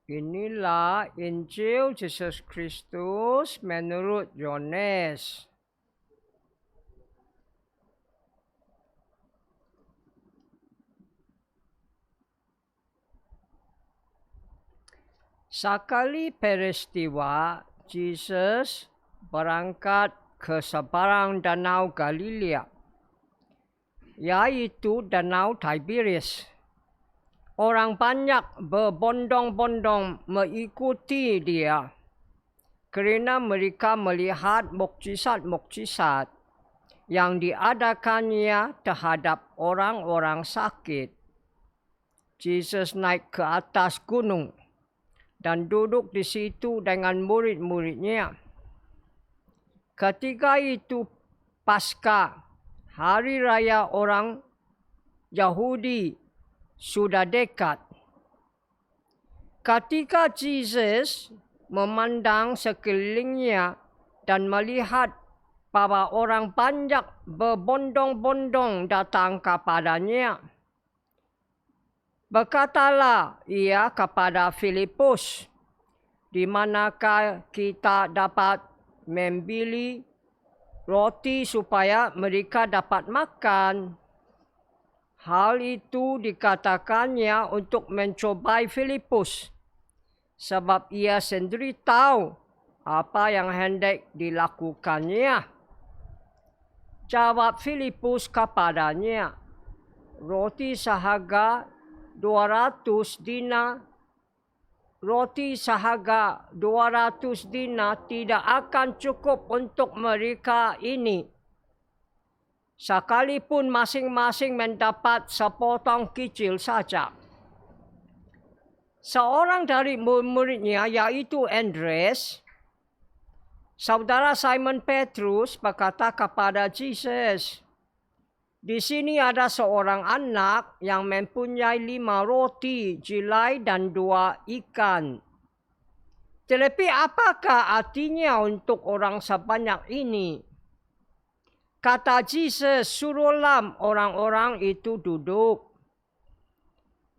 Inilah Injil Yesus Kristus menurut Yohanes. Sekali peristiwa, Yesus berangkat ke seberang danau Galilea, yaitu danau Tiberias. Orang banyak berbondong-bondong mengikuti dia kerana mereka melihat mukjizat-mukjizat yang diadakannya terhadap orang-orang sakit. Yesus naik ke atas gunung dan duduk di situ dengan murid-muridnya. Ketika itu Paskah, hari raya orang Yahudi, sudah dekat. Ketika Yesus memandang sekelilingnya dan melihat bahwa orang banyak berbondong-bondong datang kepadanya, berkatalah ia kepada Filipus, "Di manakah kita dapat membeli roti supaya mereka dapat makan?" Hal itu dikatakannya untuk mencobai Filipus, sebab ia sendiri tahu apa yang hendak dilakukannya. Jawab Filipus kepadanya, "Roti seharga 200 dinar tidak akan cukup untuk mereka ini, sekalipun masing-masing mendapat sepotong kecil saja." Seorang dari murid-muridnya, yaitu Andreas, saudara Simon Petrus, berkata kepada Yesus, "Di sini ada seorang anak yang mempunyai 5 roti jelai dan 2 ikan. Tetapi apakah artinya untuk orang sebanyak ini?" Kata Yesus, "Suruhlah orang-orang itu duduk."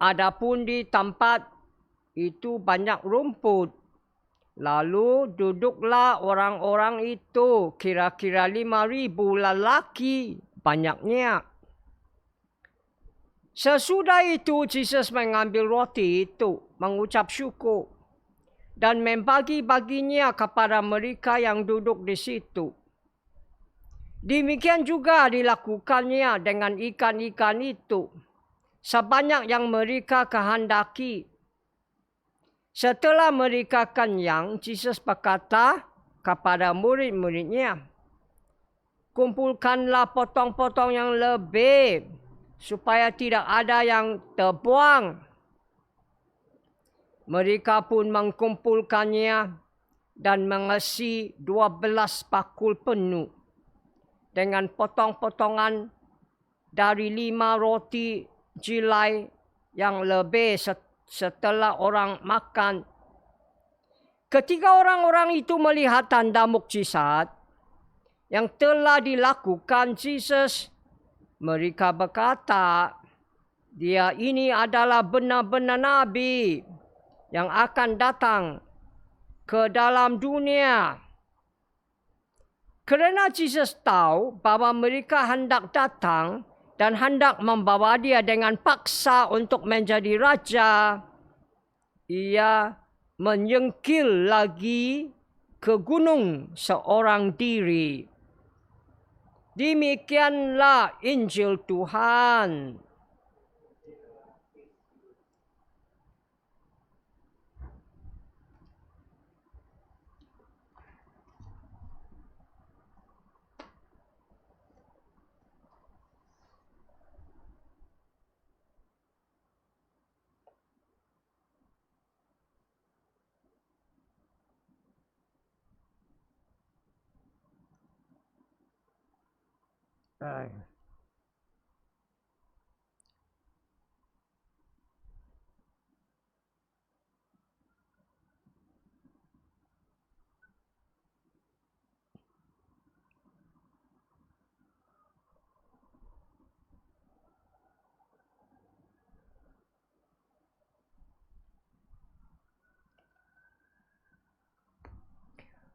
Adapun di tempat itu banyak rumput. Lalu duduklah orang-orang itu, kira-kira 5,000 lelaki banyaknya. Sesudah itu Yesus mengambil roti itu, mengucap syukur, dan membagi-baginya kepada mereka yang duduk di situ. Demikian juga dilakukannya dengan ikan-ikan itu, sebanyak yang mereka kehendaki. Setelah mereka kenyang, Yesus berkata kepada murid-muridnya, "Kumpulkanlah potong-potong yang lebih, supaya tidak ada yang terbuang." Mereka pun mengkumpulkannya dan mengisi 12 bakul penuh dengan potong-potongan dari 5 roti jelai yang lebih setelah orang makan. Ketika orang-orang itu melihat tanda mukjizat yang telah dilakukan Yesus, mereka berkata, "Dia ini adalah benar-benar Nabi yang akan datang ke dalam dunia." Kerana Yesus tahu bahwa mereka hendak datang dan hendak membawa dia dengan paksa untuk menjadi raja, ia menyingkir lagi ke gunung seorang diri. Demikianlah Injil Tuhan.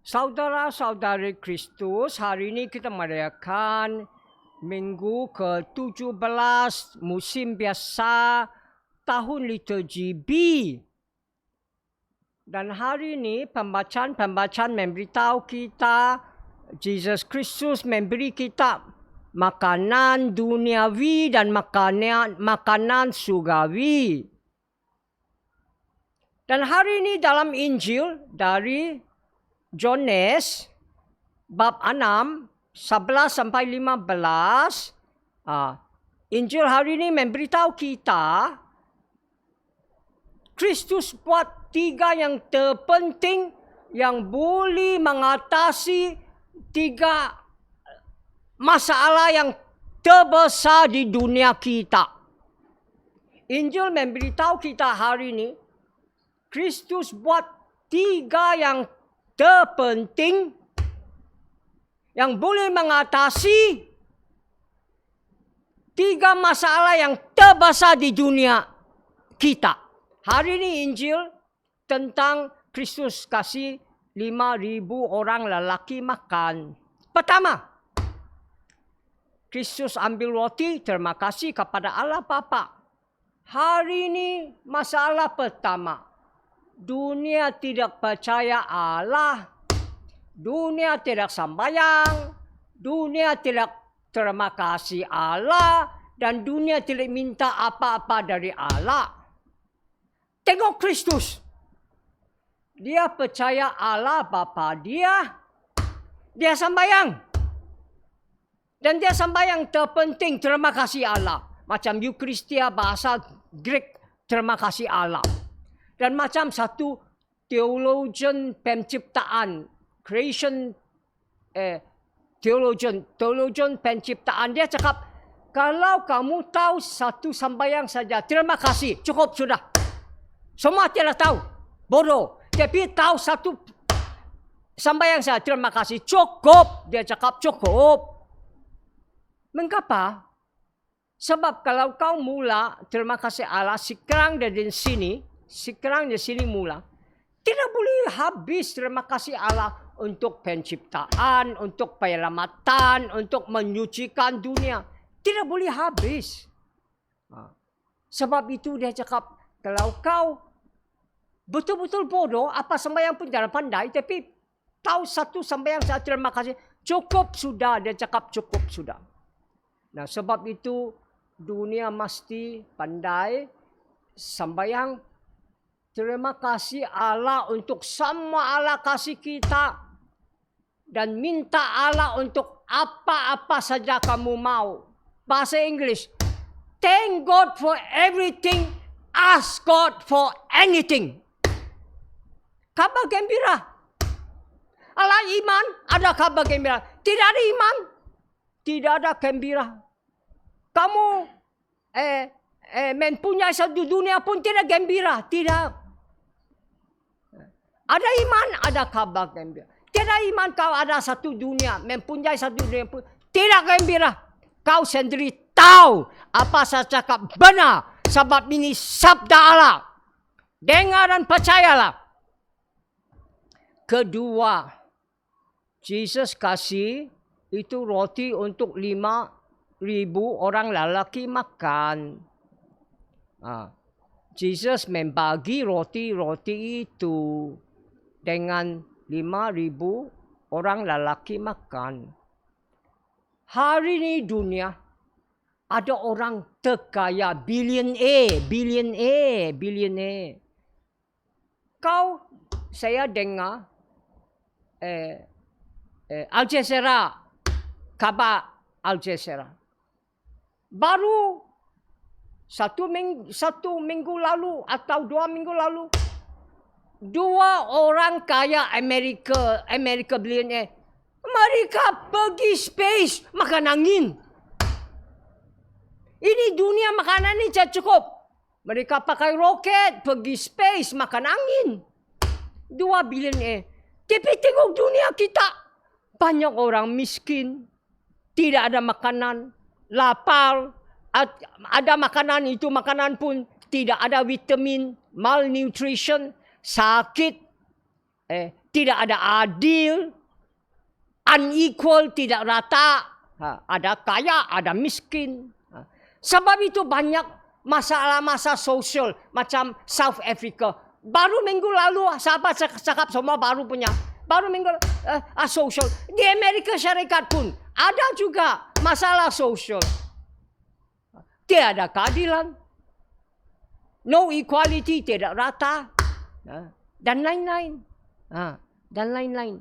Saudara-saudari Kristus, hari ini kita merayakan Minggu ke-17 musim biasa tahun liturgi B. Dan hari ini pembacaan memberitahu kita Yesus Kristus memberi kita makanan duniawi dan makanan surgawi. Dan hari ini dalam Injil dari Yohanes bab 6, 11 sampai 15. Injil hari ini memberitahu kita Kristus buat 3 yang terpenting yang boleh mengatasi 3 masalah yang terbesar di dunia kita. Injil memberitahu kita hari ini Kristus buat 3 yang terpenting yang boleh mengatasi 3 masalah yang terbesar di dunia kita. Hari ini Injil tentang Kristus kasih 5,000 orang lelaki makan. Pertama, Kristus ambil roti, terima kasih kepada Allah Bapa. Hari ini masalah pertama. Dunia tidak percaya Allah. Dunia tidak sembahyang. Dunia tidak terima kasih Allah. Dan dunia tidak minta apa-apa dari Allah. Tengok Kristus. Dia percaya Allah Bapa dia. Dia sembahyang. Dan dia sembahyang terpenting terima kasih Allah. Macam Eucharistia bahasa Greek terima kasih Allah. Dan macam satu theologian penciptaan, theologian penciptaan, dia cakap, kalau kamu tahu satu sembahyang saja, terima kasih, cukup sudah. Semua tidak tahu, bodoh. Tapi tahu satu sembahyang saja, terima kasih, cukup. Dia cakap cukup. Mengapa? Sebab kalau kau mula terima kasih Allah sekarang dari sini mula, tidak boleh habis terima kasih Allah untuk penciptaan, untuk penyelamatan, untuk menyucikan dunia. Tidak boleh habis. Sebab itu dia cakap, kalau kau betul-betul bodoh, apa sembahyang pun jangan pandai, tapi tahu satu sembahyang saya terima kasih, cukup sudah. Dia cakap cukup sudah. Nah, sebab itu dunia mesti pandai sembahyang terima kasih Allah untuk semua Allah kasih kita. Dan minta Allah untuk apa-apa saja kamu mau. Bahasa Inggris. Thank God for everything. Ask God for anything. Kabar gembira. Allah iman, ada kabar gembira. Tidak ada iman, tidak ada gembira. Kamu mempunyai satu dunia pun tidak gembira. Tidak. Ada iman, ada kabar gembira. Tidak iman kau ada satu dunia. Mempunyai satu dunia pun tidak gembira. Kau sendiri tahu apa saya cakap benar. Sebab ini sabda Allah. Dengar dan percayalah. Kedua, Yesus kasih itu roti untuk 5,000 orang lelaki makan. Yesus membagi roti-roti itu dengan 5,000 orang lelaki makan. Hari ini dunia ada orang terkaya, billionaire. Saya dengar Al Jazeera, kabar Al Jazeera. Baru satu minggu lalu atau 2 minggu lalu, 2 orang kaya Amerika billionaire, mereka pergi space makan angin. Ini dunia makanan ini tidak cukup. Mereka pakai roket pergi space makan angin. 2 billionaire. Tapi tengok dunia kita, banyak orang miskin, tidak ada makanan, lapar, ada makanan itu makanan pun tidak ada vitamin, malnutrition, sakit, tidak ada adil, unequal, tidak rata. Ada kaya, ada miskin. Sebab itu banyak masalah-masalah sosial macam South Africa. Baru minggu lalu sahabat cakap semua baru punya. Baru minggu sosial. Di Amerika Syarikat pun ada juga masalah sosial. Tiada keadilan. No equality, tidak rata. Dan lain-lain. Dan lain-lain.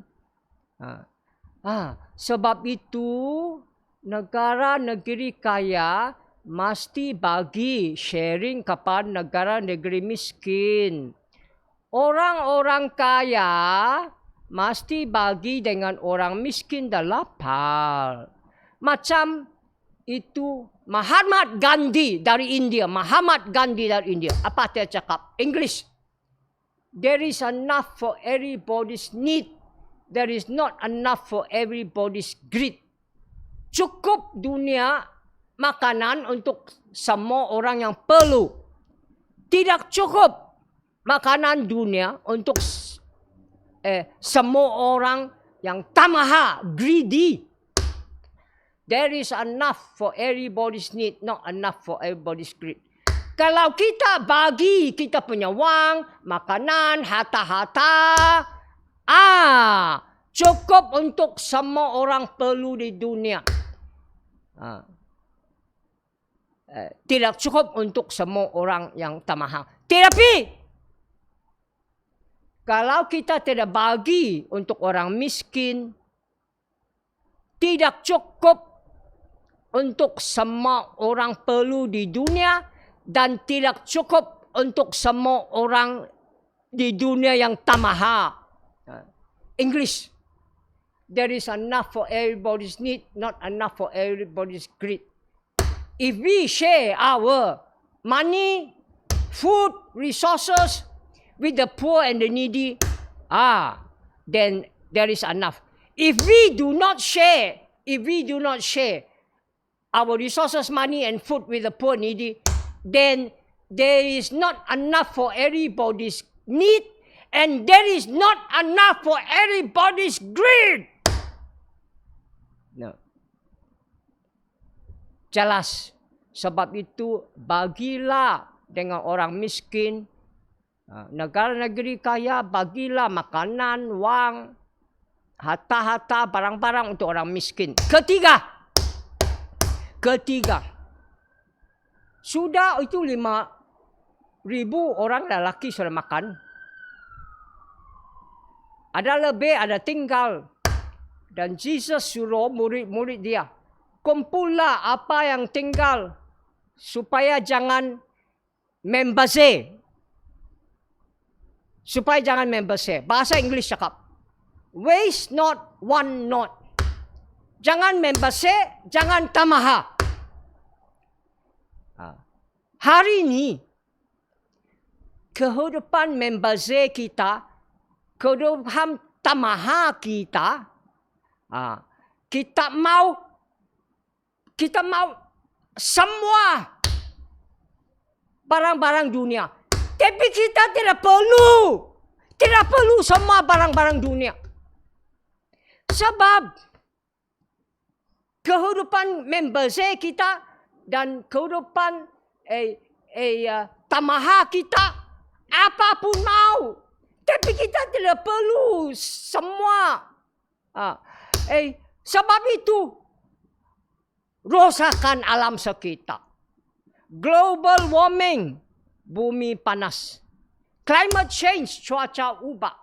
Sebab itu negara negeri kaya mesti bagi sharing kepada negara negeri miskin. Orang-orang kaya mesti bagi dengan orang miskin dan lapar. Macam itu Mahatma Gandhi dari India. Apa dia cakap? English. There is enough for everybody's need. There is not enough for everybody's greed. Cukup dunia makanan untuk semua orang yang perlu. Tidak cukup makanan dunia untuk semua orang yang tamaha, greedy. There is enough for everybody's need, not enough for everybody's greed. Kalau kita bagi kita punya wang, makanan, harta-harta, cukup untuk semua orang perlu di dunia. Tidak cukup untuk semua orang yang tamaha. Tetapi kalau kita tidak bagi untuk orang miskin, tidak cukup untuk semua orang perlu di dunia dan tidak cukup untuk semua orang di dunia yang tamaha. English. There is enough for everybody's need, not enough for everybody's greed. If we share our money, food, resources with the poor and the needy, then there is enough. If we do not share our resources, money and food with the poor and needy, then there is not enough for everybody's need and there is not enough for everybody's greed. No. Jelas. Sebab itu bagilah dengan orang miskin. Negara negeri kaya bagilah makanan, wang, harta-harta, barang-barang untuk orang miskin. Ketiga. Sudah itu 5,000 orang lelaki sudah makan. Ada lebih, ada tinggal. Dan Jesus suruh murid-murid dia, kumpullah apa yang tinggal supaya jangan membazir. Bahasa Inggeris cakap, waste not, want not. Jangan membazir, jangan tamaha. Hari ini kehidupan membazir kita, kehidupan tamaha kita, kita mau semua barang-barang dunia. Tapi kita tidak perlu semua barang-barang dunia. Sebab kehidupan membazir kita dan kehidupan tamaha kita, apapun mau. Tapi kita tidak perlu semua. Sebab itu rosakkan alam sekitar. Global warming, bumi panas. Climate change, cuaca ubah.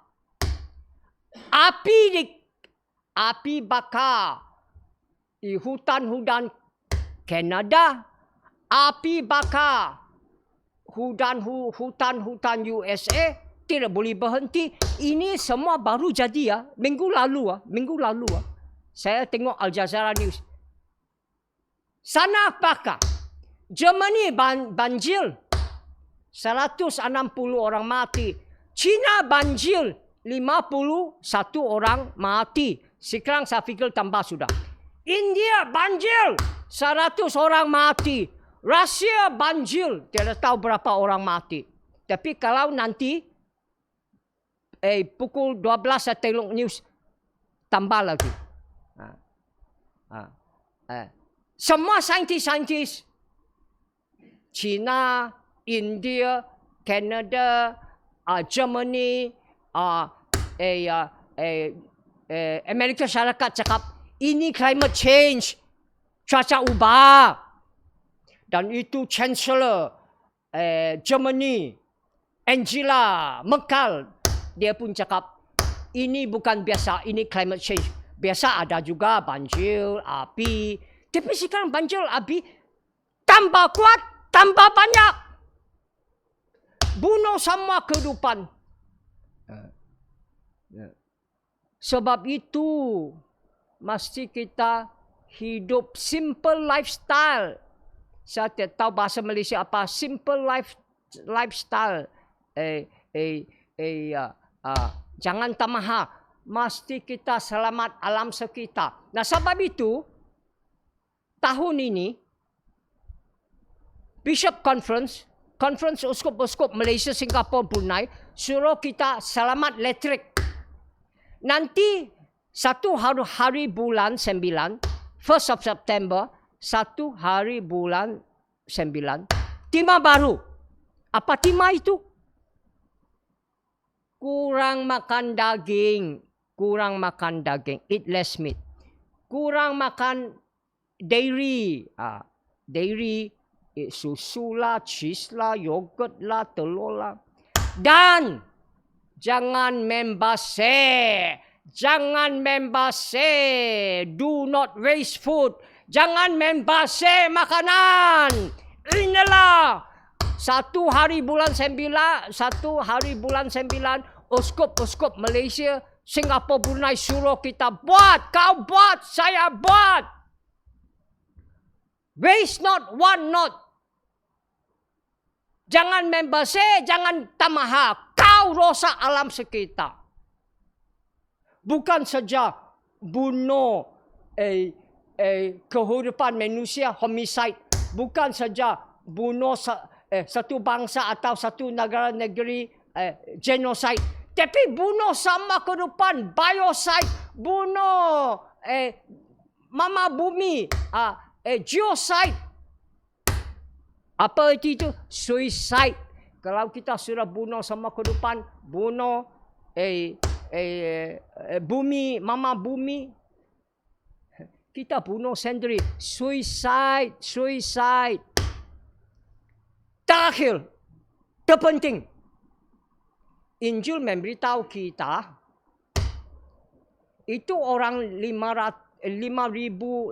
Api bakar di hutan-hutan Kanada. Api bakar hutan-hutan USA. Tidak boleh berhenti. Ini semua baru jadi ya. Minggu lalu. Saya tengok Al Jazeera News. Sana bakar. Germany banjir. 160 orang mati. China banjir. 51 orang mati. Sekarang saya fikir tambah sudah. India banjir. 100 orang mati. Rusia banjir. Tidak tahu berapa orang mati. Tapi kalau nanti pukul 12 saya tengok news. Tambah lagi. Semua saintis-saintis China, India, Canada, Germany, Amerika Syarikat cakap ini climate change, cuaca ubah. Dan itu Chancellor Germany, Angela Merkel, dia pun cakap ini bukan biasa, ini climate change. Biasa ada juga banjir, api. Tapi sekarang banjir, api tambah kuat, tambah banyak. Bunuh semua kehidupan. Sebab itu, mesti kita hidup simple lifestyle. Saya tidak tahu bahasa Malaysia apa. Simple lifestyle. Jangan tamah. Mesti kita selamat alam sekitar. Nah, sebab itu, tahun ini, Bishop Conference Uskup-Uskup Malaysia, Singapura, Brunei, suruh kita selamat elektrik. Nanti, satu hari bulan 9, 1st of September, satu hari bulan 9, tema baru. Apa tema itu? Kurang makan daging. Kurang makan daging. Eat less meat. Kurang makan dairy. Dairy, susu lah, cheese lah, yogurt lah, telur lah. Dan jangan membase. Jangan membase. Do not waste food. Jangan membase makanan. Inilah satu hari bulan 9, Uskup-Uskup Malaysia, Singapura, Brunei suruh kita buat. Kau buat, saya buat. Waste not, want not. Jangan membase, jangan tamah. Kau rosak alam sekitar. Bukan saja bunuh kehidupan manusia, homicide. Bukan saja bunuh satu bangsa atau satu negara-negeri, genocide. Tapi bunuh sama kehidupan, biocide. Bunuh mama bumi, geocide. Apa itu? Suicide. Kalau kita sudah bunuh sama kehidupan, bunuh bumi, mama bumi, kita bunuh sendiri. Suicide. Terakhir, terpenting, Injil memberitahu kita, itu orang 5,000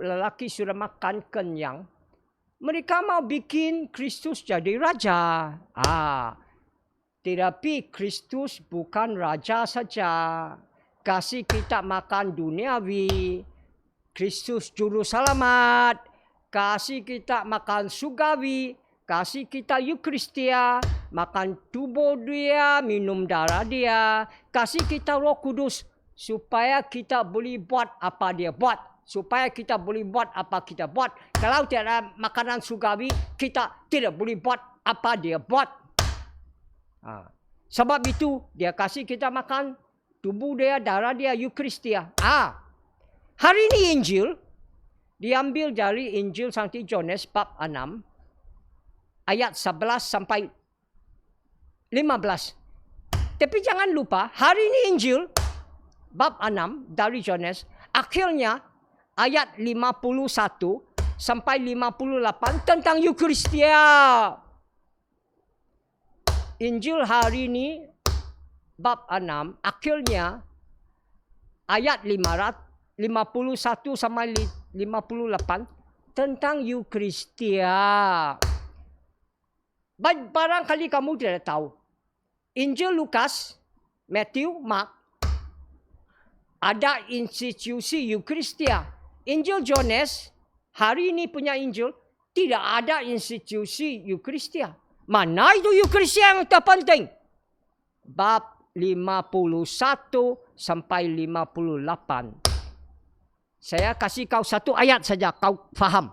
lelaki sudah makan kenyang. Mereka mau bikin Kristus jadi raja. Tetapi Kristus bukan raja saja. Kasih kita makan duniawi. Kristus juru selamat. Kasih kita makan surgawi. Kasih kita Eucharistia, makan tubuh dia, minum darah dia. Kasih kita Roh Kudus supaya kita boleh buat apa dia buat. Supaya kita boleh buat apa kita buat. Kalau tiada makanan surgawi, kita tidak boleh buat apa dia buat. Sebab itu, dia kasih kita makan tubuh dia, darah dia, Eucharistia. Hari ini Injil, diambil dari Injil Santi Yohanes bab 6. Ayat 11 sampai 15. Tapi jangan lupa, hari ini Injil, bab 6 dari Yohanes, akhirnya ayat 51 sampai 58 tentang Eucharistia. Injil hari ini, bab 6, akhirnya ayat 51 sampai 58 tentang Eucharistia. Barangkali kamu tidak tahu. Injil Lukas, Matthew, Mark, ada institusi Eucharistia. Injil Yohanes, hari ini punya Injil, tidak ada institusi Eucharistia. Mana itu Eucharistia yang terpenting? Bab 51 sampai 58. Saya kasih kau satu ayat saja, kau faham.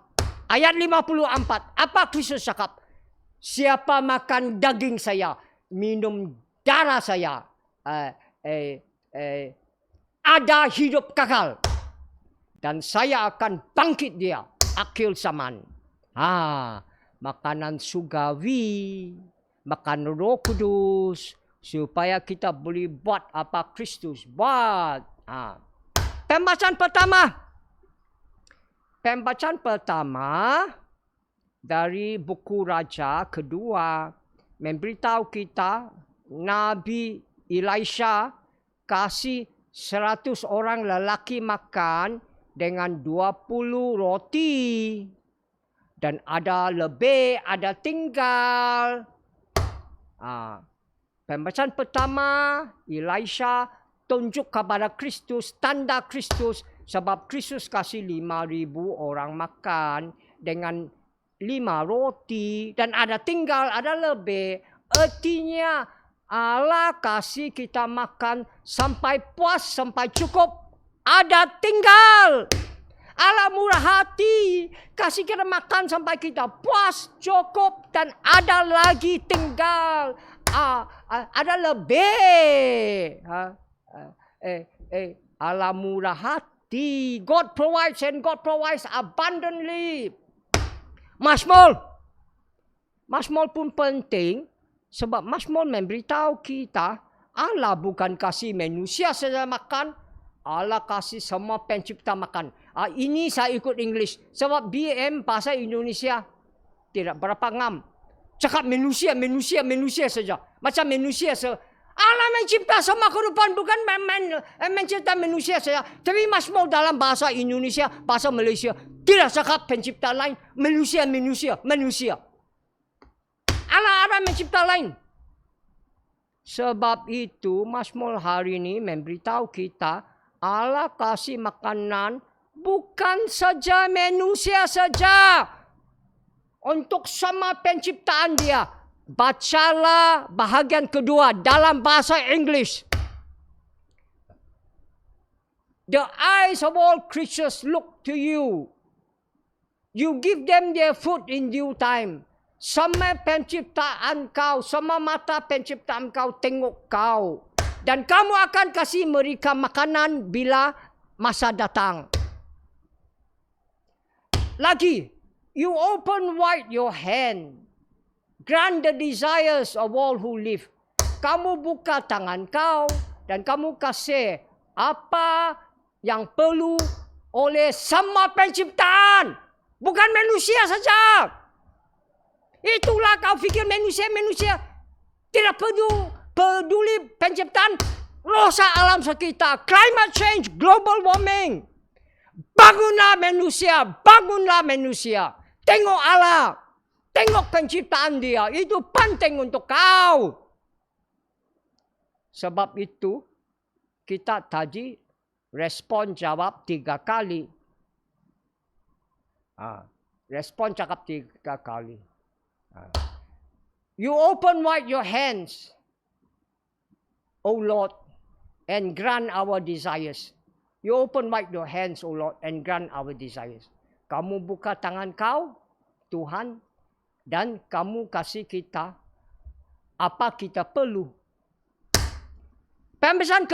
Ayat 54, apa Kristus cakap? Siapa makan daging saya, minum darah saya, ada hidup kekal. Dan saya akan bangkit dia akhir zaman. Makanan surgawi, makan Roh Kudus, supaya kita boleh buat apa Kristus buat. Pembacaan pertama dari buku Raja kedua memberitahu kita Nabi Elisha kasih 100 orang lelaki makan dengan 20 roti. Dan ada lebih, ada tinggal. Pembacaan pertama, Elisha tunjuk kepada Kristus, tanda Kristus. Sebab Kristus kasih 5,000 orang makan dengan 5 roti. Dan ada tinggal, ada lebih. Artinya Allah kasih kita makan sampai puas, sampai cukup. Ada tinggal. Allah murah hati. Kasih kita makan sampai kita puas, cukup. Dan ada lagi tinggal. Ada lebih. Allah murah hati. God provides and God provides abundantly. Mazmur pun penting. Sebab Mazmur memberitahu kita. Allah bukan kasih manusia saja makan. Allah kasih semua pencipta makan. Ini saya ikut English. Sebab BM bahasa Indonesia tidak berapa ngam. Cakap manusia saja. Macam manusia saja. Allah mencipta semua kehidupan. Bukan mencipta manusia saja. Tapi Mazmur dalam bahasa Indonesia, bahasa Malaysia. Tidak cakap pencipta lain. Manusia. Allah ada mencipta lain. Sebab itu Mazmur hari ini memberitahu kita. Allah kasih makanan bukan saja manusia saja. Untuk semua penciptaan dia. Bacalah bahagian kedua dalam bahasa English. The eyes of all creatures look to you. You give them their food in due time. Semua penciptaan kau, semua mata penciptaan kau tengok kau. Dan kamu akan kasih mereka makanan bila masa datang. Lagi, you open wide your hand. Grant the desires of all who live. Kamu buka tangan kau dan kamu kasih apa yang perlu oleh semua penciptaan. Bukan manusia saja. Itulah kau fikir manusia. Tidak peduli penciptaan, rosak alam sekitar, climate change, global warming. Bangunlah manusia. Tengok Allah. Tengok penciptaan dia. Itu penting untuk kau. Sebab itu, kita tadi respon jawab 3 kali. Respon cakap 3 kali. You open wide your hands, O Lord, and grant our desires. You open wide your hands, O Lord, and grant our desires. Kamu buka tangan kau, Tuhan, dan kamu kasih kita apa kita perlu. Pembacaan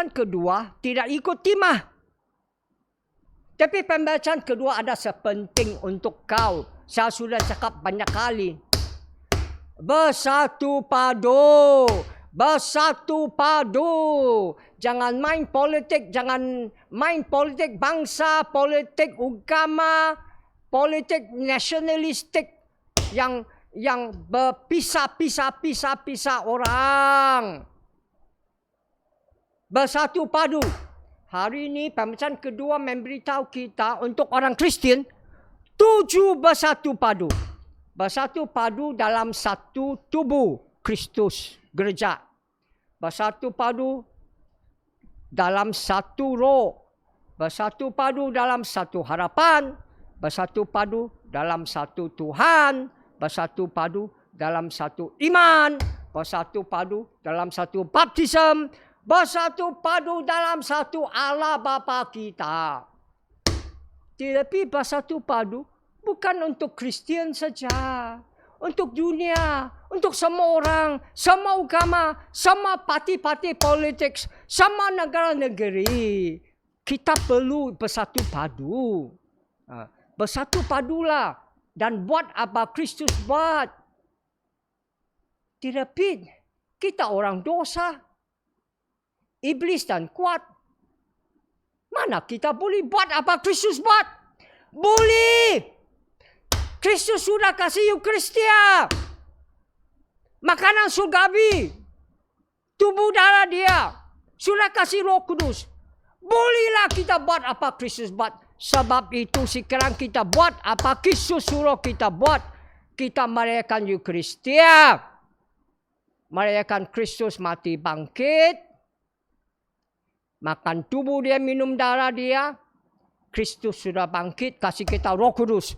kedua tidak ikut timah. Tapi pembacaan kedua ada sepenting untuk kau. Saya sudah cakap banyak kali. Bersatu padu. Jangan main politik bangsa, politik agama, politik nasionalistik yang berpisah orang. Bersatu padu. Hari ini pembacaan kedua memberitahu kita untuk orang Kristian 7 bersatu padu. Bersatu padu dalam satu tubuh Kristus, gereja. Bersatu padu dalam satu roh. Bersatu padu dalam satu harapan. Bersatu padu dalam satu Tuhan. Bersatu padu dalam satu iman. Bersatu padu dalam satu baptism. Bersatu padu dalam satu Allah Bapa kita. Tetapi bersatu padu bukan untuk Kristian saja. untuk dunia, untuk semua orang, semua agama, semua parti-parti politik, semua negara-negeri. Kita perlu bersatu padu. Bersatu padulah dan buat apa Kristus buat. Direpit, kita orang dosa. Iblis dan kuat. Mana kita boleh buat apa Kristus buat? Boleh. Kristus sudah kasih Eucharistia. Makanan surgawi. Tubuh darah dia. Sudah kasih Roh Kudus. Bolehlah kita buat apa Kristus buat. Sebab itu sekarang kita buat apa Kristus suruh kita buat. Kita merayakan Eucharistia. Merayakan Kristus mati bangkit. Makan tubuh dia, minum darah dia. Kristus sudah bangkit, kasih kita Roh Kudus.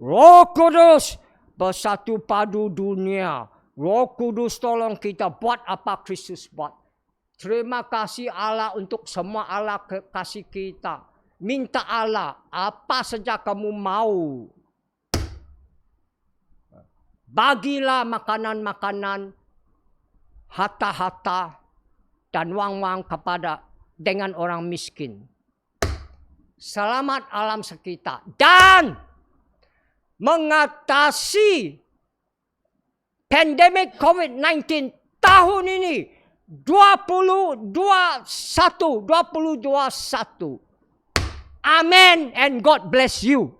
Roh Kudus bersatu padu dunia. Roh Kudus tolong kita buat apa Kristus buat. Terima kasih Allah untuk semua Allah kasih kita. Minta Allah apa saja kamu mau. Bagilah makanan-makanan, harta-harta dan wang-wang kepada dengan orang miskin. Selamat alam sekitar. Dan mengatasi pandemik COVID-19 tahun ini 2021. Amen and God bless you.